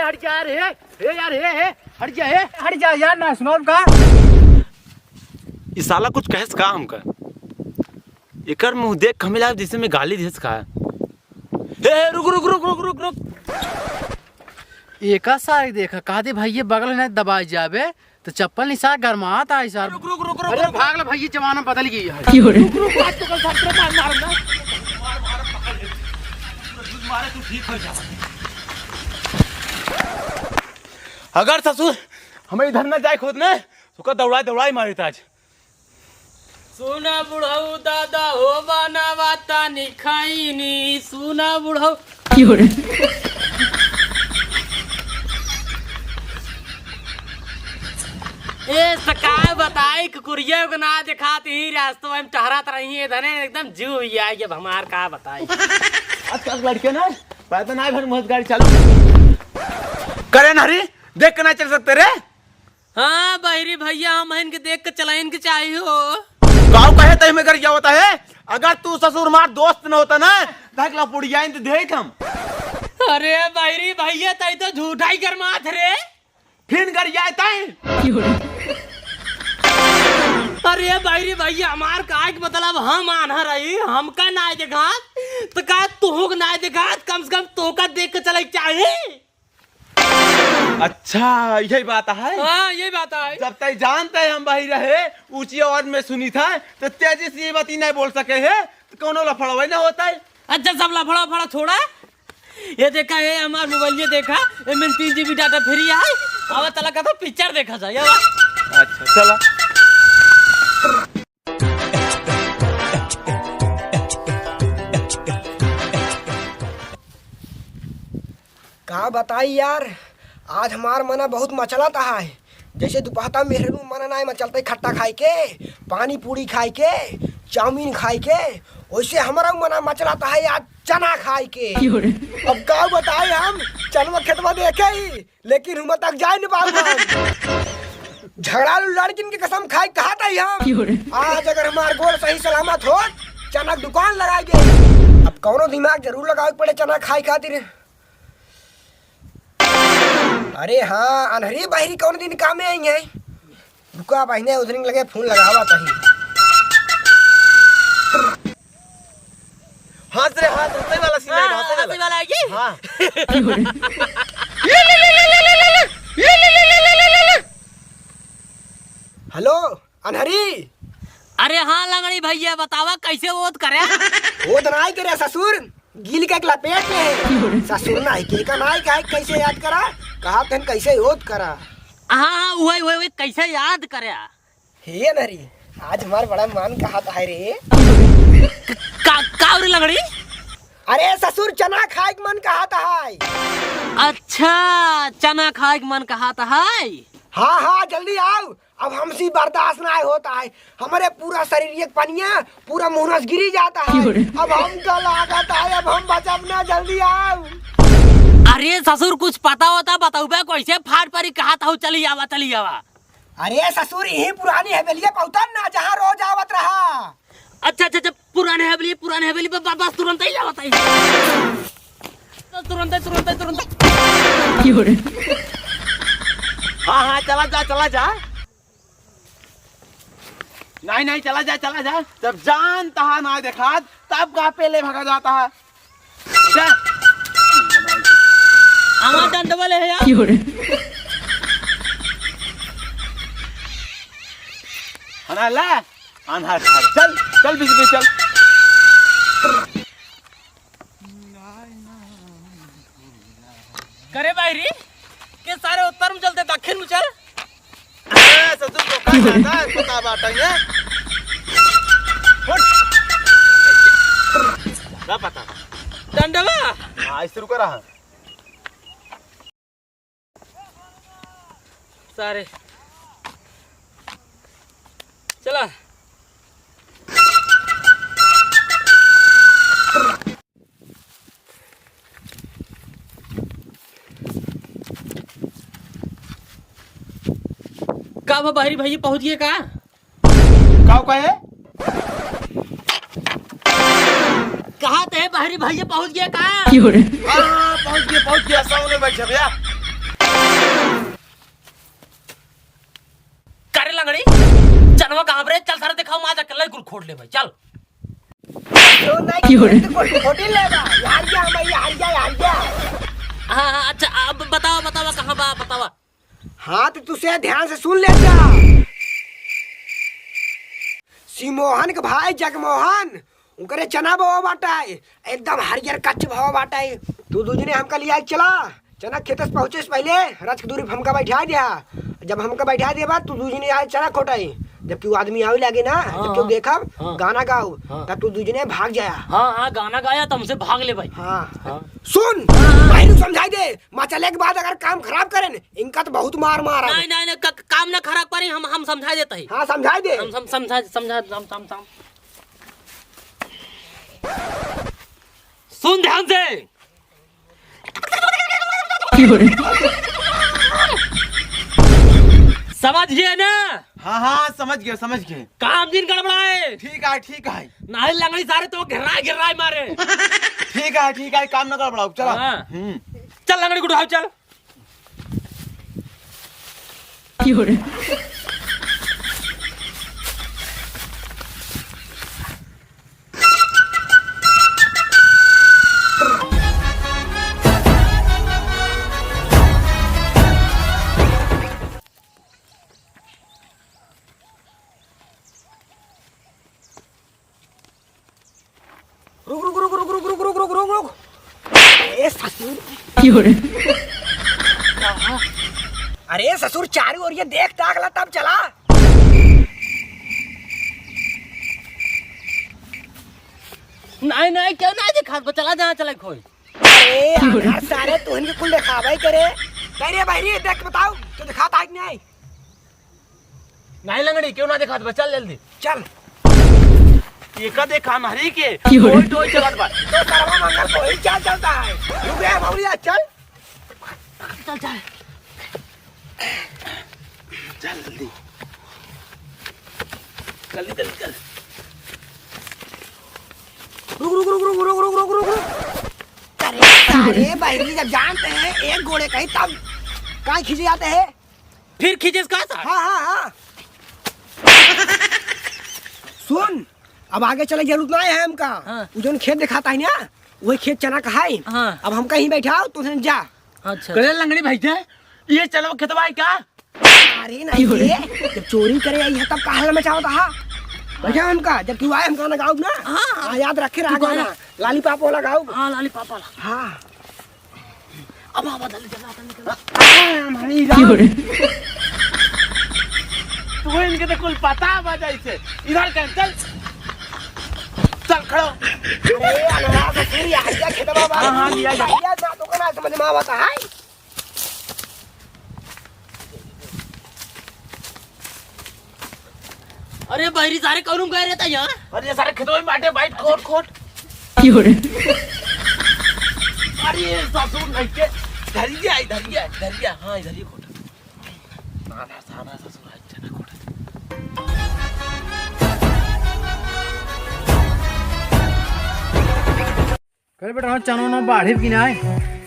हट जा रे यार हट जा यार ना सुनो का ये साला कुछ कहस का हमका एकर मुंह देख हमें जैसे में गाली देस का ए रुक रुक रुक रुक रुक रुक एका सारी देखा कहा दे भाई ये बगल में दबा जाबे तो चप्पल निशा गरमाता है सर। रुक रुक रुक अरे भाग ले भाई जमाना बदल गई है। रुक रुक बात तो कर सकते मार तू ठीक हो जा। अगर ससुर हमें इधर न जाए खोदने तो का दौड़ाई मारे आज। सुना बुढ़ऊ दादा हो बनावाता निखाईनी सुना बुढ़ऊ ए सकाय बताई कुकुरिया को ना दिखाती ही रास्तों में टहरात रही है धने एकदम जीव हुई है ये हमार का बताई। आजकल लड़के ना पैदल ना भर मत गाड़ी चालू करे ना हरी देख के ना चल सकते रे। हाँ बहरी भैया हम इनके देख के चला इनके चाहिए हो गाँव कहे तही में कर क्या होता है। अगर तू ससुर मार दोस्त न होता ना धकला पुड़िया तो देख हम। अरे बहरी भैया तई तो झूठा ही गरमात रे फिर कर जाए अरे बहरी भैया हमार का मतलब हम आना रही हमका ना देखा तो का तू ना देखा कम से कम तो का देख के चले चाहिए। अच्छा यही बात है। हाँ यही बात है। जब तक जानते हैं हम बाहर रहे ऊंची आवाज में सुनी था तो तेजी से ये बात नहीं बोल सके है तो कौन लफड़ा ना होता है। अच्छा सब लफड़ा छोड़ा ये देखा है हमार मोबाइल ये देखा इनमें 3 GB डाटा फ्री है अब तला का तो पिक्चर देखा जाए। अच्छा चला कहा बताई यार आज हमार मना बहुत मचलाता है। जैसे दोपहर मेहरू मना नहीं मचलते खट्टा खाई के पानी पूरी खाई के चाउमीन खाई के वैसे हमारा मना मचलाता है आज चना खाई के। अब का बताए हम चनवा खेतवा देखे ही लेकिन हम तक जाए नहीं पाऊंगा। झगड़ालू लड़किन की कसम खाई कहा था हम आज अगर हमार गोल सही सलामत हो चना की दुकान लगाएंगे। अब कौनो दिमाग जरूर लगाओ पड़े चना खाई खातिर। अरे हाँ अनहरी बहरी कौन दिन काम में आई है रुका बहने उधर लगे फोन लगावा तही। हाथ रे हाथ हंसने वाला सीन है हंसने वाला है ये हां हेलो अनहरी। अरे हाँ लंगड़ी भैया बतावा कैसे वोट करे वो दनाई करे ससुर गिल के लपेट में ससुर नहीं के का नहीं का कैसे याद करा कहा तन कैसे याद करा। हाँ वही कैसे याद करे हे अनहरी आज हमार बड़ा मान कहा था रे का लंगड़ी। अरे ससुर चना खाए के मन कहा था। अच्छा चना खाए के मन कहा था। हाँ हाँ जल्दी आओ अब हमसे बर्दाश्त नहीं होता है हमारे पूरा शरीर एक पनिया पूरा मुहरस गिरी जाता है। अब हम का लागत है अब हम बचब ना जल्दी आओ। अरे ससुर कुछ पता होता बताऊ कैसे फाट परी कहा था चली आवा। अरे ससुर यही पुरानी हवेलिया पहुंचन ना जहाँ रोज आवत रहा। अच्छा पुराने हवेली पे बस तुरंत ही आवत है तुरंत। हाँ चला जा नहीं चला जा जब जानता है ना देखा तब का पहले भगा जाता है। हमारा डंडवा ले है यार अनहार चल बिजली चल। करे बाहरी के सारे उत्तर में चलते दक्षिण में चल। ससुर को का जाता है पता बात है क्या पता डंडवा हाँ इस रुक रहा सारे चला। का बाहरी भैया पहुंच गए का है कहा थे बाहरी भैया पहुंच गए का पहुंच गया सामने बैठे भैया चनवा कहाँ पर है? चल सारा दिखाओ माजा कल कुल खोट ले भाई चल। तो नहीं खोटी लेगा यार क्या भाई यार क्या। हाँ अच्छा अब बतावा कहाँ बा बतावा। हाँ तो तुझसे ध्यान से सुन ले जा। सिमोहन के भाई जगमोहन उनके चना भाव बाटा है एकदम हरियर कच्च भाव बाटा है। तू दूजने हमका लिया चला चना खेत से पहुंचे से पहले रथ की दूरी हमका बैठा दिया। जब हमका बैठा दिया बाद तू दूजने आए चना खोटाई। जब तू आदमी आवे लगे ना जब तू देखा गाना गाओ तब तू दूजने भाग जाया। हाँ गाना गाया तो हमसे भाग ले भाई। हाँ सुन भाई समझाई दे माँ चले के बाद अगर काम खराब करें इनका तो बहुत मार नहीं काम ना खराब करें हम समझा देते हैं। हाँ समझाई दे हम समझा सुन ध्यान से। समझिए ना। हाँ समझ गए। काम दिन गड़बड़ाए। ठीक है नहीं लंगड़ी सारे तो घेराए मारे। ठीक है काम न गड़बड़ाओ चलो। चल लंगड़ी को उठाओ चल। रुक ए ससुर अरे ससुर चारों ओर ये देख ताक ला तब चला। नहीं क्यों नहीं दिखा चला जहाँ चला खोई। अरे यार सारे तू इनके कुल दिखावा ही करे भाई देख बताओ तू दिखाता है कि नहीं। नहीं लंगड़ी क्यों ना दिखा चल जल्दी चल एका देखा नहरी के टोई चलत बा तो करवा मंगल को ही क्या चलता है। रुक रे मौलिया चल जल्दी चल। रुक। अरे भाई जब जानते हैं एक घोड़े कहीं तब कहीं खींचे जाते हैं फिर खींचे इसका। हाँ सुन अब आगे चले जरूरत नहीं है हमका। जो खेत दिखाता है ना वही खेत चना का है। अब हम कहीं बैठा तो जा। अच्छा करे लंगड़ी भाई ये चलो खेतवा है क्या। अरे नहीं जब चोरी करे आई है तब कहा में चाहो था बैठा हमका जब तू आए हम गाना गाओ ना। याद रखे रहा गाना लाली पाप वाला गाओ। हाँ लाली पापा वाला। हाँ अब तू इनके तो कुल पता बा जैसे इधर कर चल खड़ो। अरे अनरा से फिर आइया खेतवा बा। हाँ लिया जा आइया ना तो कना समझ में आवता है। अरे बहरी सारे कौन गए रहता यहाँ। अरे ये सारे खेतों में बांटे बाइट खोट अरे ससुर नहीं के धरिया हाँ इधर ही खोट ना ससुर अच्छा ना खोट। करे बेटा चनो न बाढ़ी की ना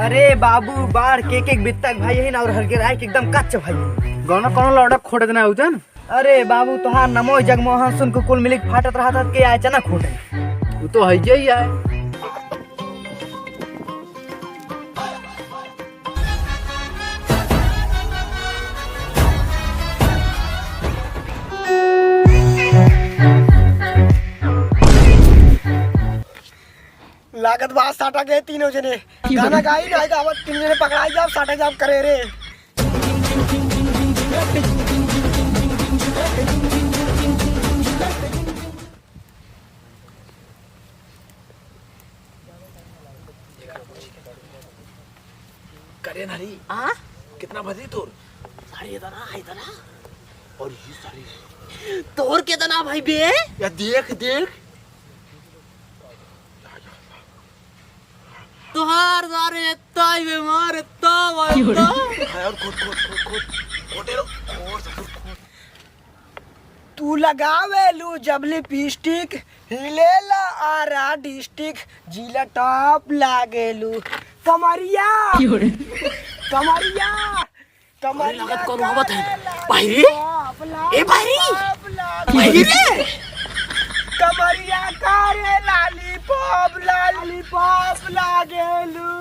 अरे बाबू बाढ़ के बित्तक भाई है ना और हर के राय के एकदम कच्च भाई। गाना कौन लौटा खोट देना उतन। अरे बाबू तोहार नमो जगमोहन सुन के कुल मिलिक फाटत रहा था के आए चना खोटे। वो तो है ही है। लागत बात साटा गए तीनों जने गाना गाई ना गावत तीन जने पकड़ाई जाओ साटा जाओ करे रे। करे नारी कितना बजी तोर सारी इतना और ये सारी तोर कितना भाई बे। या देख तुहार सारे ताई बीमार इतना भाई और खोटे रो और ससुर खोट। तू लगावे लू जब लिपस्टिक हिलेला आरा डिस्ट्रिक्ट जिला टॉप लागेलू कमरिया लागत कौन होवत है? बाहिरी? ए बाहिरी? कमरिया कारे लॉलीपॉप लागेलू।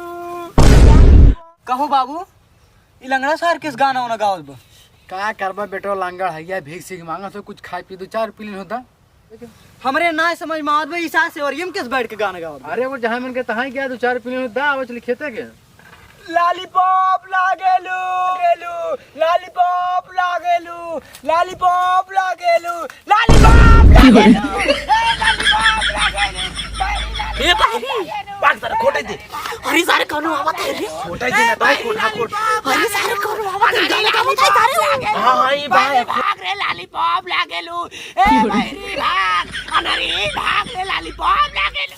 कहो बाबू ई लंगड़ा सार किस गाना होना गावत बा? का करबा बेटो लंगड़ है भीख सीख मांगा तो कुछ खाए पी दो 4 पी लेन होता। हमरे ना समझ में आवत बा ई सास से और यम किस बैठ के गाना गावत बा? अरे वो जहाँ मन के तहाँ गया 2-4 पी लेन होता आवे चली खेते के। लॉलीपॉप लागेलू लॉलीपॉप लागेलू लॉलीपॉप लागेलू लॉलीपॉप लागेलू लॉलीपॉप लागेलू। ए भाई बात सारे खोटे दे। अरे सारे कौनो आवत है रे? खोटा जी ना तो खोटा खोट। अरे सारे कौनो आवत है? गाना का बता सारे। हां ई भाई भाग रे लॉलीपॉप लागेलू। ए भाई भाग अनरी भाग रे लॉलीपॉप लागेलू।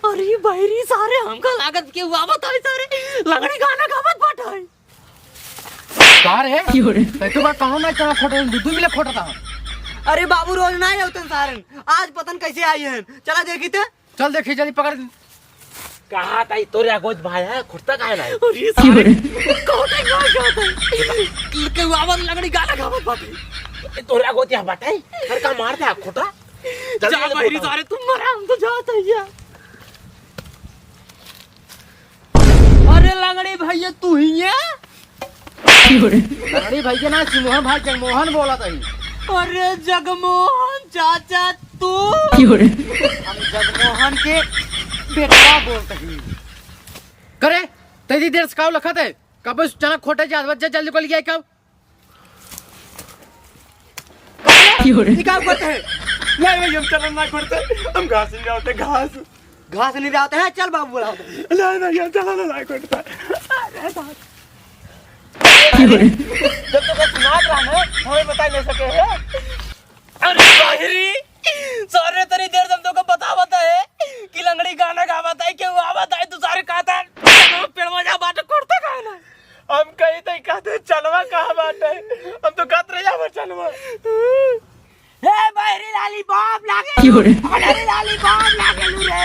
अरे भाई सारे हमका लागत के हुआ बताई सारे लगड़ी गाना गावत बाटाई। कार है तू बात कहो ना चला फोटो दूध मिले फोटो था। अरे बाबू रोज ना ही होतन सारन, आज पतन कैसे आई हैं? चला देखी ते। चल देखी जल्दी पकड़। कहा ताई तोरे आगोज भाई है खुरता काहे नाही? अरे सारे कोटे गाना के हुआ लगड़ी गाना गावत बाटाई। तोरे आगोज या बाटाई हर का मार दे खोटा। जा भाई सारे तुम मरा हम तो जात है यार। अरे लंगड़ी भैया तू ही है? लंगड़ी भैया ना सिमोहन भाई जगमोहन बोला था। अरे जगमोहन चाचा तू? हम जगमोहन के बेटा बोलते हैं। करे तेरी देर से काव लखत है कब चना खोटे जा बच्चा जल्दी को लिया कब क्या करते हैं? नहीं भाई हम चलन ना करते हम घास नहीं आते घास नहीं रहते हैं। चल बाबू बुलाओ। नहीं नहीं हम चलन ना करते। जब तक सुना रहा है हमें बता नहीं सके है। अरे बाहरी सारे तेरी देर तुम तो बतावत है कि लंगड़ी गाना गावत है क्यों आवत है तू सारे कहता पेड़ में जा बात करते काहे ना? हम कहीं तो कहते चलवा कहाँ बाटे हम तो कहते रह जा चलवा। हे बाहरी लॉलीपॉप लागे अरे लॉलीपॉप लागे लू रे।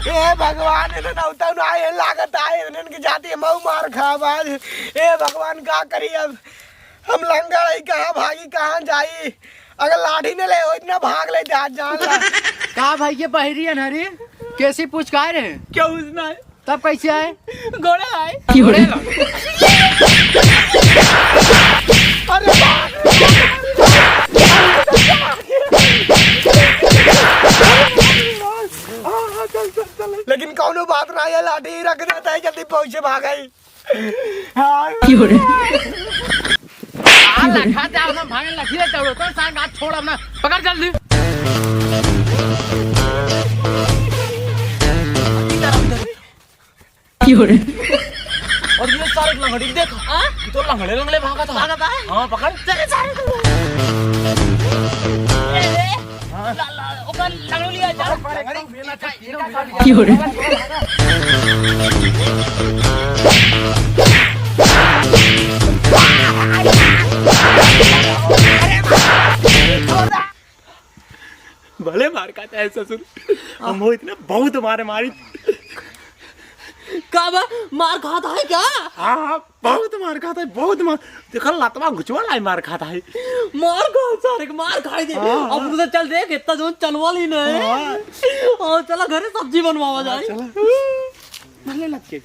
ए भगवान इधर नौता ना आए लागत आए इधर की जाती मऊ मार खाब आज। ए भगवान का करी अब हम लंगड़ है कहाँ भागी कहाँ जाई। अगर लाठी ने ले हो इतना भाग ले जा जान ला। का भाई ये बहरी अनहरी कैसी पूछ का रहे क्या उसना है? तब कैसे आए? घोड़े आए। अरे लेकिन कौनो बात ना है लाठी रख देता है जल्दी पहुंचे भागई। लखा जा ना भागने लखी ले चलो तो सांग हाथ छोड़ अपना पकड़ जल्दी। और ये सारे लंगड़ी देख तो लंगड़े लंगड़े भागा था। हाँ पकड़ चले सारे तो ला ला ओकर लंगड़ी लिया जा। भले मार खाता है ससुर हम हो इतने बहुत मारे मारी। कब मार खाता है क्या? हाँ बहुत मार खाता है बहुत मार। देखा लातवा घुचवा लाई मार खाता है। मार खा सारे के मार खाई दे। अब तो चल देख इतना जो चलवा ली नहीं। और चला घरे सब्जी बनवावा जाए। भले लग के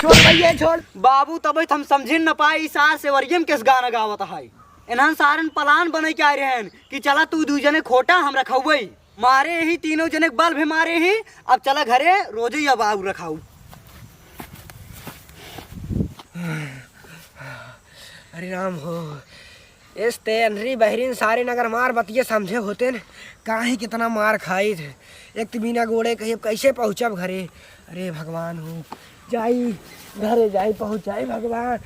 छोड़ भैया छोड़। बाबू तब हम समझी न पाई सास से वरियम किस गाना गावत है। इन्हन सारन पलान बने के आए रहन कि चला तू 2 जने खोटा हम रखौबई मारे ही 3 जने बल भी मारे ही। अब चला घरे रोजे ही अब आऊ रखाऊ। अरे राम हो इस तेनरी बहरीन सारे नगर मार बतिये समझे होते न काहे कितना मार खाई थे। एक तो बिना गोड़े कहीं कैसे पहुँचब घरे। अरे भगवान हो जाई घरे जाई पहुँच जाई भगवान।